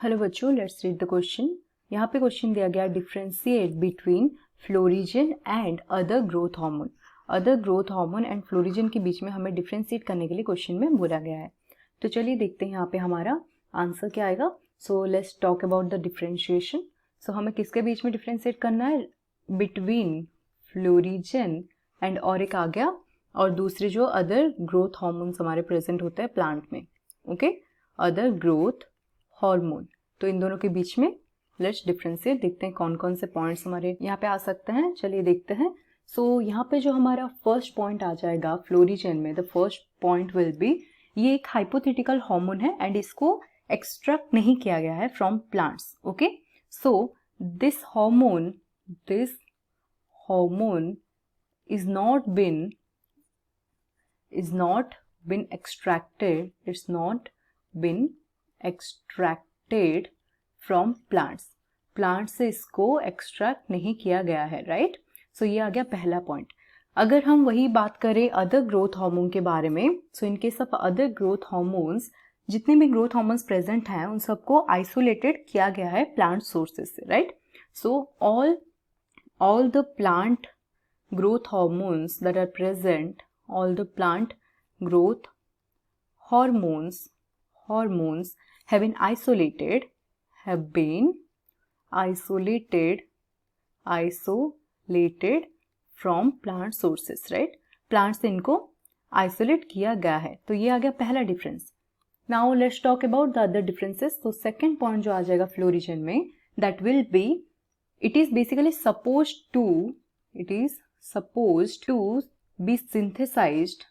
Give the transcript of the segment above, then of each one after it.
Hello बच्चों, let's read the question. यहाँ पे क्वेश्चन दिया गया differentiate between florigen and other growth hormone. Other growth hormone and florigen के बीच में हमें डिफरेंशिएट करने के लिए क्वेश्चन में बोला गया है। तो चलिए देखते हैं यहाँ पे हमारा आंसर क्या आएगा। So let's talk about the differentiation. So हमें किसके बीच में डिफरेंशिएट करना है? बिटवीन फ्लोरिजन एंड और एक आ गया और दूसरे जो अदर ग्रोथ हार्मोन्स हमारे प्रेजेंट होते हैं प्लांट में। Okay, other growth hormone. तो इन दोनों के बीच में लेट्स डिफरेंशिएट, देखते हैं कौन कौन से पॉइंट्स हमारे यहाँ पे आ सकते हैं। चलिए देखते हैं। सो यहाँ पे जो हमारा फर्स्ट पॉइंट आ जाएगा फ्लोरिजन में, the first point will be, ये एक हाइपोथेटिकल हार्मोन है एंड इसको एक्सट्रैक्ट नहीं किया गया है from plants. Okay, so this hormone is not been extracted, it's not been extracted from plants से इसको एक्सट्रैक्ट नहीं किया गया है, राइट। सो ये आ गया पहला पॉइंट। अगर हम वही बात करें अदर ग्रोथ हार्मोन के बारे में, so in case of other growth hormones, जितने भी ग्रोथ हार्मोन्स प्रेजेंट हैं उन सबको आइसोलेटेड किया गया है प्लांट सोर्सेज से, right. So all the plant growth hormones that are present, all the plant growth hormones have been isolated from plant sources, right। Plant से इनको आइसोलेट किया गया है। तो ये आ गया पहला difference. Now let's talk about the other differences. तो सेकेंड पॉइंट जो आ जाएगा फ्लोरिजन में, that will be, it is basically supposed to be synthesized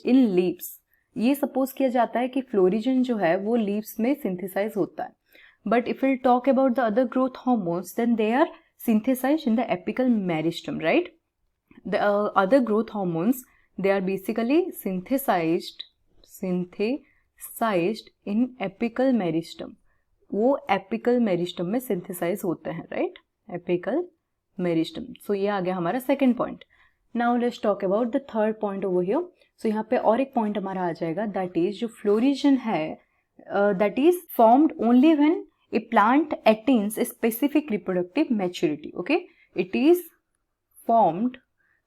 in leaves। ये सपोज किया जाता है कि फ्लोरिजन जो है वो लीव्स में सिंथेसाइज होता है। But if will talk about the other growth hormones, then they are synthesized in the apical meristem, right। The other growth hormones, they are basically synthesized in apical meristem. वो apical meristem में synthesise होते हैं, right, apical meristem. सो ये आ गया हमारा second point. Now let's talk about the third point over here. So यहाँ पे और एक पॉइंट हमारा आ जाएगा, दैट इज जो फ्लोरिजन है that is formed only when a plant attains a specific reproductive maturity. Okay, it is formed,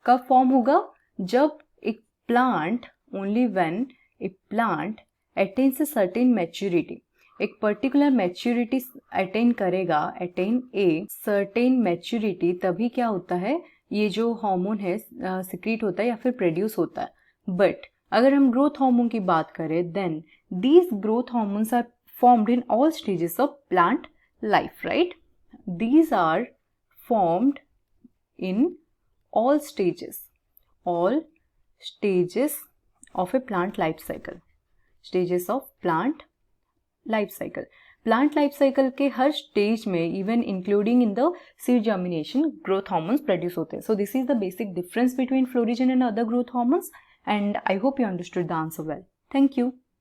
कब फॉर्म होगा? जब एक plant, only when a plant attains a certain maturity, एक पर्टिकुलर मैच्योरिटी अटेन करेगा, attain a certain maturity, तभी क्या होता है, ये जो हार्मोन है सिक्रीट होता है या फिर प्रोड्यूस होता है। बट अगर हम ग्रोथ हार्मोन की बात करें, then these growth hormones are formed in all stages of plant life, right. These are formed in all stages of a plant life cycle, stages of plant life cycle। Plant life cycle के हर stage में, even including in the seed germination, growth hormones produce होते हैं। So this is the basic difference between florigen and other growth hormones, and I hope you understood the answer well. Thank you.